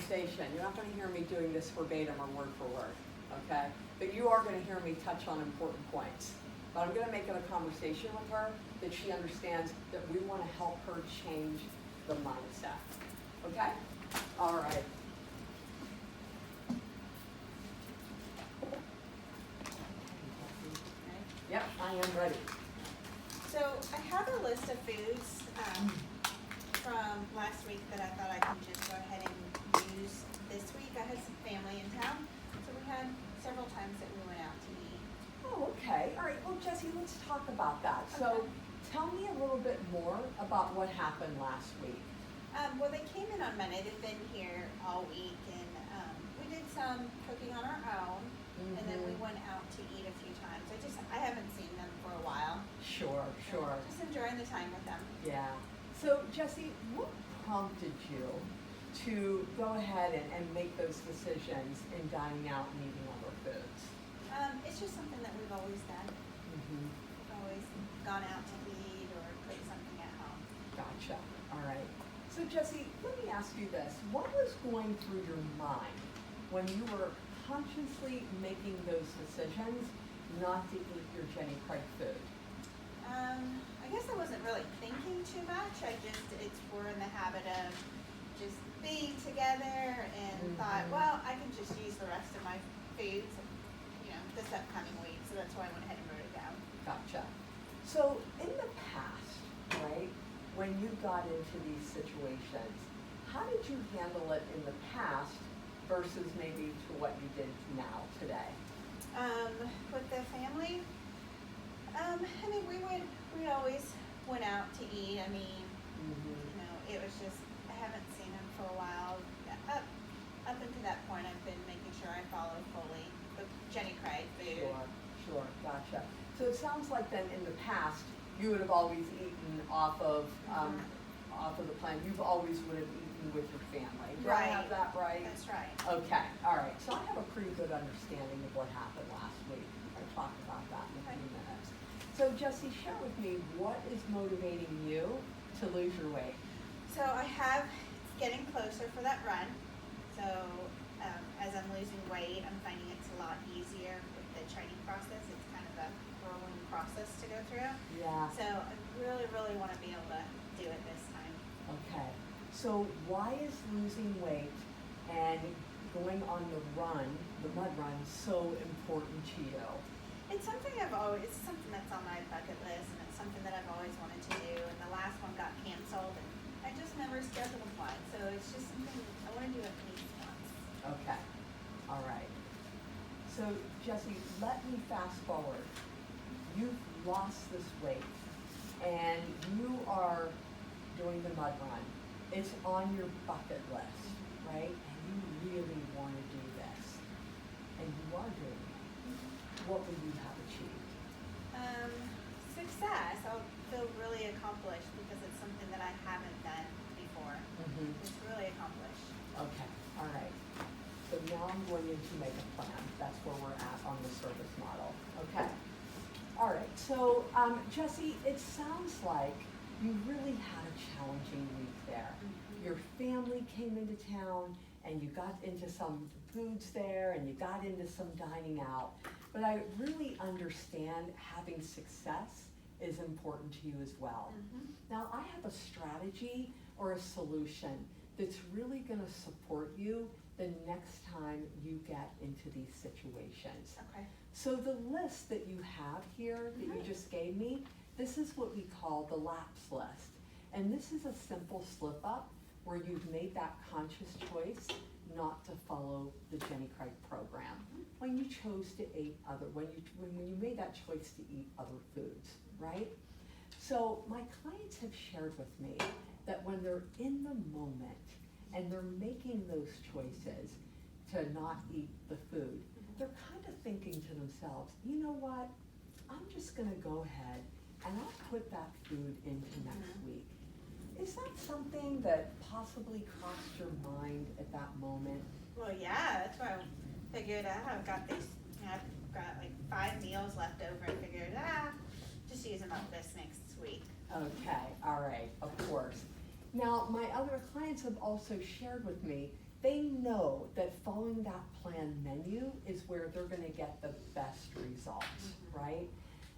conversation. You're not going to hear me doing this verbatim or word for word, okay? But you are going to hear me touch on important points. But I'm going to make it a conversation with her that she understands that we want to help her change the mindset, okay? All right. Yep, I am ready. So I have a list of foods from last week that I thought I could just go ahead and use this week. I had some family in town, so we had several times that we went out to eat. Oh, okay. All right. Well, Jessie, let's talk about that. Okay. So tell me a little bit more about what happened last week. Well, they came in on Monday. They've been here all week, and we did some cooking on our own, and then we went out to eat a few times. I haven't seen them for a while. Sure. Just enjoying the time with them. Yeah. So, Jessie, what prompted you to go ahead and make those decisions in dining out and eating other foods? It's just something that we've always done. We've always gone out to eat or cooked something at home. Gotcha. All right. So, Jessie, let me ask you this. What was going through your mind when you were consciously making those decisions not to eat your Jenny Craig food? I guess I wasn't really thinking too much. We're in the habit of just being together and thought, well, I can just use the rest of my foods, this upcoming week. So that's why I went ahead and wrote it down. Gotcha. So in the past, right, when you got into these situations, how did you handle it in the past versus maybe to what you did now today? With the family, we always went out to eat. It was just, I haven't seen him for a while. Up until that point, I've been making sure I follow fully the Jenny Craig food. Sure, gotcha. So it sounds like then in the past, you would have always eaten off of the plan. You've always would have eaten with your family. Do I have that right? That's right. Okay, all right. So I have a pretty good understanding of what happened last week. We'll talk about that in a few minutes. So Jessie, share with me, what is motivating you to lose your weight? So it's getting closer for that run. So as I'm losing weight, I'm finding it's a lot easier with the training process. It's kind of a rolling process to go through. Yeah. So I really, really want to be able to do it this time. Okay. So why is losing weight and going on the mud run, so important to you? It's something that's on my bucket list, and it's something that I've always wanted to do. And the last one got canceled, and I just never scheduled one. So it's just something I want to do at least once. Okay. All right. So Jessie, let me fast forward. You've lost this weight, and you are doing the mud run. It's on your bucket list, right? And you really want to do this, and you are doing it. What would you have achieved? Success. I'll feel really accomplished because it's something that I haven't done before. It's really accomplished. Okay. All right. So now I'm going in to make a plan. That's where we're at on the service model. Okay. All right. So Jessie, it sounds like you really had a challenging week there. Your family came into town and you got into some foods there and you got into some dining out. But I really understand having success is important to you as well. Now I have a strategy or a solution that's really going to support you the next time you get into these situations. Okay. So the list that you have here that you just gave me, this is what we call the lapse list. And this is a simple slip up where you've made that conscious choice not to follow the Jenny Craig program. When you chose to eat when you made that choice to eat other foods, right? So my clients have shared with me that when they're in the moment and they're making those choices to not eat the food, they're kind of thinking to themselves, you know what, I'm just gonna go ahead and I'll put that food into next week. Is that something that possibly crossed your mind at that moment? Well, yeah, that's why I figured I've got like 5 meals left over and figured, just use them up this next week. Okay, all right, of course. Now, my other clients have also shared with me, they know that following that planned menu is where they're gonna get the best results, right?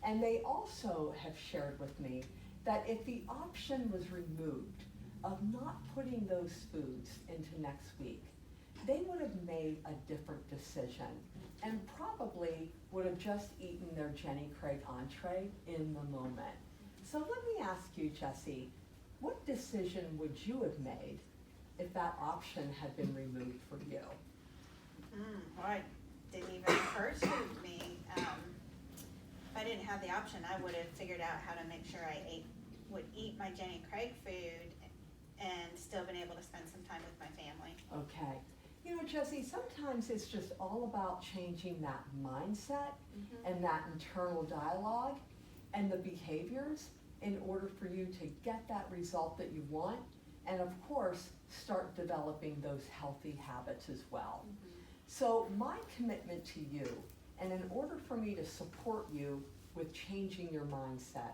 And they also have shared with me that if the option was removed of not putting those foods into next week, they would have made a different decision and probably would have just eaten their Jenny Craig entree in the moment. So let me ask you, Jessie, what decision would you have made if that option had been removed for you? Well, it didn't even occur to me. If I didn't have the option, I would have figured out how to make sure I would eat my Jenny Craig food and still been able to spend some time with my family. Okay. You know, Jessie, sometimes it's just all about changing that mindset and that internal dialogue and the behaviors in order for you to get that result that you want, and of course, start developing those healthy habits as well. So my commitment to you, and in order for me to support you with changing your mindset,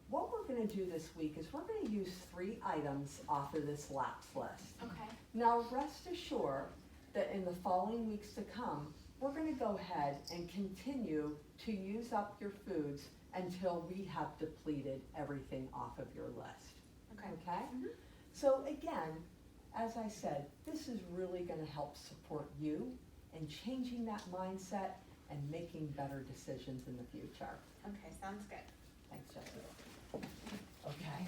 what we're gonna do this week is we're gonna use 3 items off of this lapse list. Okay. Now rest assured that in the following weeks to come, we're gonna go ahead and continue to use up your foods until we have depleted everything off of your list. Okay? So again, as I said, this is really gonna help support you in changing that mindset and making better decisions in the future. Okay, sounds good. Thanks, Jessica. Okay.